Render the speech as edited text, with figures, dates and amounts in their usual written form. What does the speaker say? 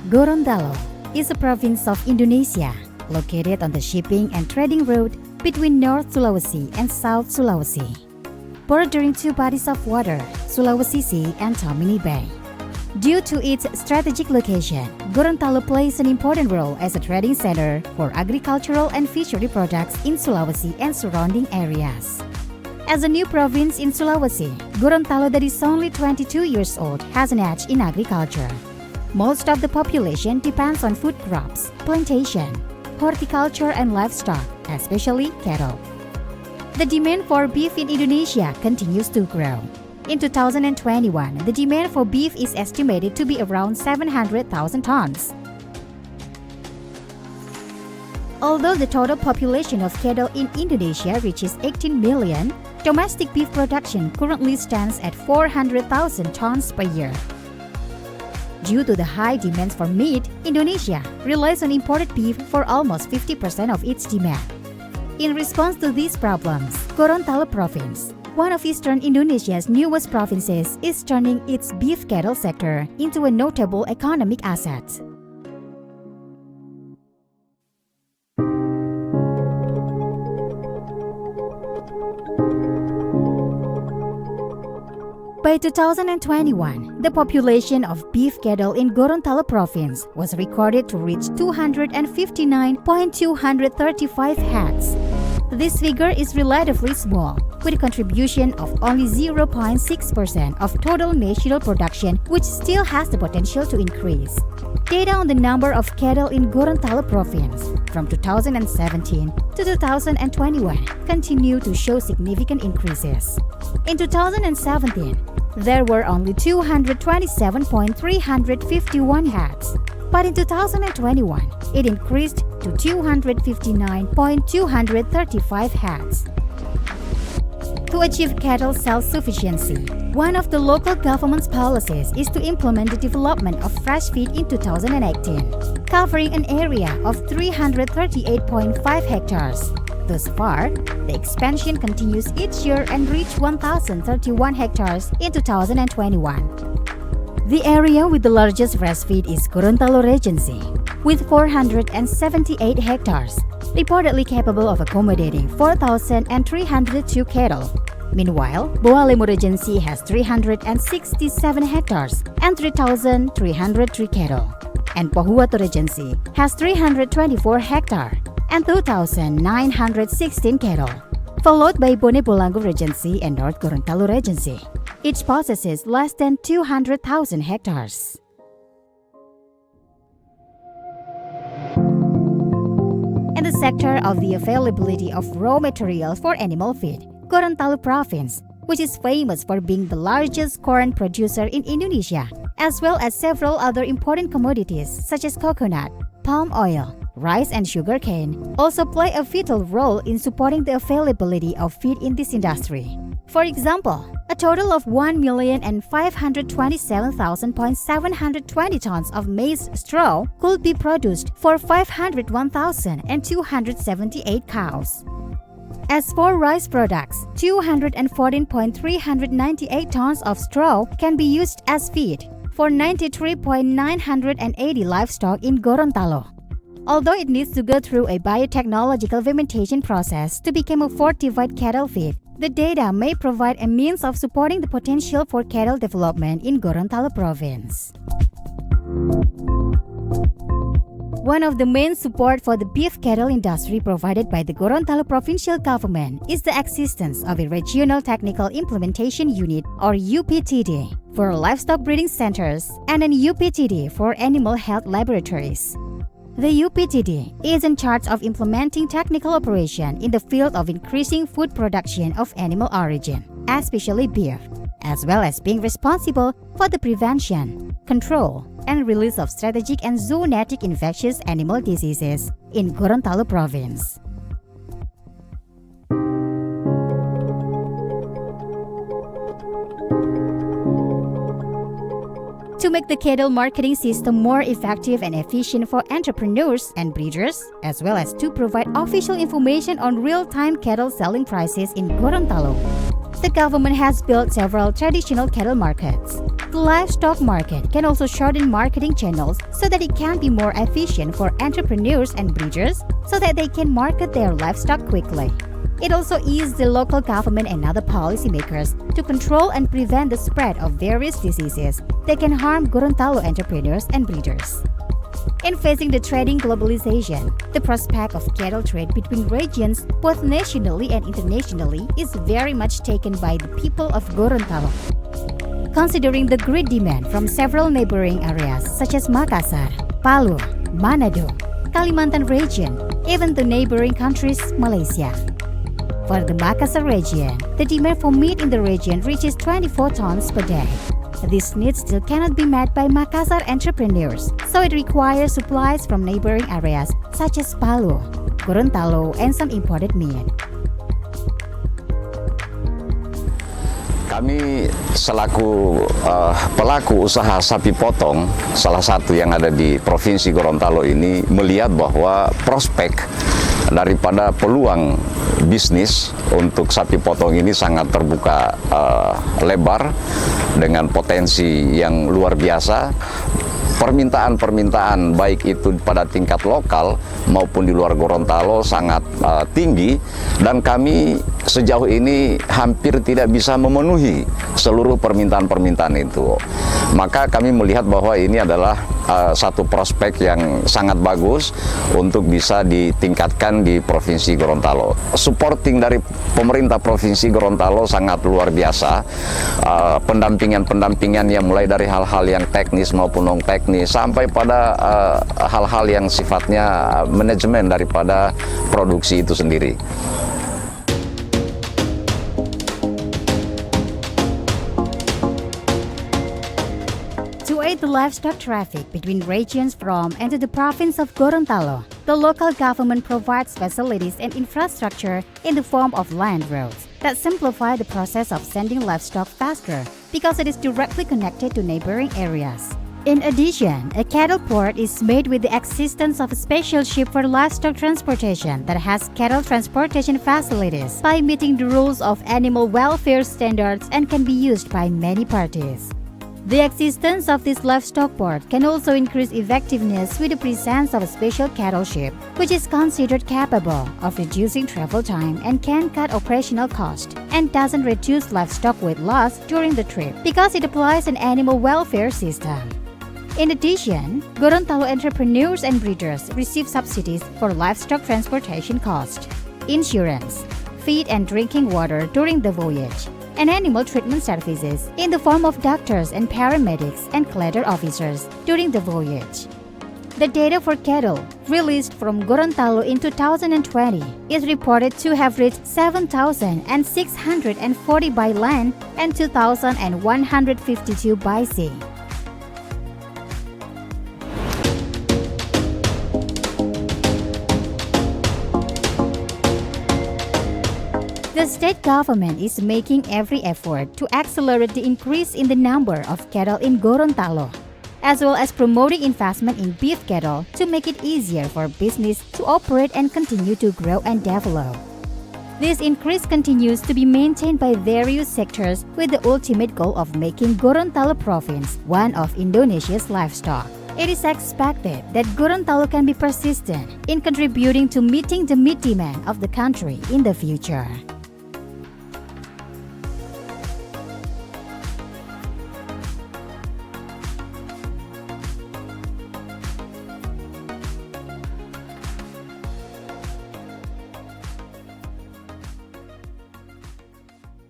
Gorontalo is a province of Indonesia located on the shipping and trading route between North Sulawesi and South Sulawesi, bordering two bodies of water, Sulawesi Sea and Tomini Bay. Due to its strategic location, Gorontalo plays an important role as a trading center for agricultural and fishery products in Sulawesi and surrounding areas. As a new province in Sulawesi, Gorontalo that is only 22 years old has an edge in agriculture. Most of the population depends on food crops, plantation, horticulture and livestock, especially cattle. The demand for beef in Indonesia continues to grow. In 2021, the demand for beef is estimated to be around 700,000 tons. Although the total population of cattle in Indonesia reaches 18 million, domestic beef production currently stands at 400,000 tons per year. Due to the high demand for meat, Indonesia relies on imported beef for almost 50% of its demand. In response to these problems, Gorontalo Province, one of eastern Indonesia's newest provinces, is turning its beef cattle sector into a notable economic asset. By 2021, the population of beef cattle in Gorontalo Province was recorded to reach 259,235 heads. This figure is relatively small, with a contribution of only 0.6% of total national production, which still has the potential to increase. Data on the number of cattle in Gorontalo Province from 2017 to 2021 continue to show significant increases. In 2017, there were only 227,351 heads, but in 2021, it increased to 259,235 heads. To achieve cattle self-sufficiency, one of the local government's policies is to implement the development of fresh feed in 2018, covering an area of 338.5 hectares. Thus far, the expansion continues each year and reached 1,031 hectares in 2021. The area with the largest fresh feed is Gorontalo Regency, with 478 hectares, reportedly capable of accommodating 4,302 cattle. Meanwhile, Boalemo Regency has 367 hectares and 3,303 cattle, and Pohuwato Regency has 324 hectares and 2,916 cattle, followed by Bone Bolango Regency and North Gorontalo Regency. Each possesses less than 200,000 hectares. In the sector of the availability of raw materials for animal feed, Gorontalo Province, which is famous for being the largest corn producer in Indonesia, as well as several other important commodities such as coconut, palm oil, rice and sugarcane, also play a vital role in supporting the availability of feed in this industry. For example, a total of 1,527,720 tons of maize straw could be produced for 501,278 cows. As for rice products, 214,398 tons of straw can be used as feed for 93,980 livestock in Gorontalo. Although it needs to go through a biotechnological fermentation process to become a fortified cattle feed, the data may provide a means of supporting the potential for cattle development in Gorontalo Province. One of the main support for the beef cattle industry provided by the Gorontalo Provincial Government is the existence of a Regional Technical Implementation Unit or UPTD for livestock breeding centers and an UPTD for animal health laboratories. The UPTD is in charge of implementing technical operation in the field of increasing food production of animal origin, especially beef, as well as being responsible for the prevention, control, and release of strategic and zoonotic infectious animal diseases in Gorontalo Province. To make the cattle marketing system more effective and efficient for entrepreneurs and breeders, as well as to provide official information on real-time cattle selling prices in Gorontalo, the government has built several traditional cattle markets. The livestock market can also shorten marketing channels so that it can be more efficient for entrepreneurs and breeders so that they can market their livestock quickly. It also eases the local government and other policymakers to control and prevent the spread of various diseases that can harm Gorontalo entrepreneurs and breeders. In facing the trading globalization, the prospect of cattle trade between regions, both nationally and internationally, is very much taken by the people of Gorontalo. Considering the great demand from several neighboring areas such as Makassar, Palu, Manado, Kalimantan region, even the neighboring countries Malaysia. For the Makassar region, the demand for meat in the region reaches 24 tons per day. This need still cannot be met by Makassar entrepreneurs, so it requires supplies from neighboring areas such as Palu, Gorontalo, and some imported meat. Kami selaku pelaku usaha sapi potong, salah satu yang ada di Provinsi Gorontalo ini, melihat bahwa prospek daripada peluang bisnis untuk sapi potong ini sangat terbuka lebar dengan potensi yang luar biasa. Permintaan baik itu pada tingkat lokal maupun di luar Gorontalo sangat tinggi, dan kami sejauh ini hampir tidak bisa memenuhi seluruh permintaan itu. Maka kami melihat bahwa ini adalah satu prospek yang sangat bagus untuk bisa ditingkatkan di Provinsi Gorontalo. Supporting dari pemerintah Provinsi Gorontalo sangat luar biasa. Pendampingan yang mulai dari hal-hal yang teknis maupun non-teknis sampai pada hal-hal yang sifatnya manajemen daripada produksi itu sendiri. To aid the livestock traffic between regions from and to the province of Gorontalo, the local government provides facilities and infrastructure in the form of land roads that simplify the process of sending livestock faster because it is directly connected to neighboring areas. In addition, a cattle port is made with the existence of a special ship for livestock transportation that has cattle transportation facilities by meeting the rules of animal welfare standards and can be used by many parties. The existence of this livestock port can also increase effectiveness with the presence of a special cattle ship, which is considered capable of reducing travel time and can cut operational cost, and doesn't reduce livestock weight loss during the trip because it applies an animal welfare system. In addition, Gorontalo entrepreneurs and breeders receive subsidies for livestock transportation cost, insurance, feed and drinking water during the voyage, and animal treatment services in the form of doctors and paramedics and cluster officers during the voyage. The data for cattle released from Gorontalo in 2020 is reported to have reached 7,640 by land and 2,152 by sea. The state government is making every effort to accelerate the increase in the number of cattle in Gorontalo, as well as promoting investment in beef cattle to make it easier for business to operate and continue to grow and develop. This increase continues to be maintained by various sectors with the ultimate goal of making Gorontalo province one of Indonesia's livestock. It is expected that Gorontalo can be persistent in contributing to meeting the meat demand of the country in the future.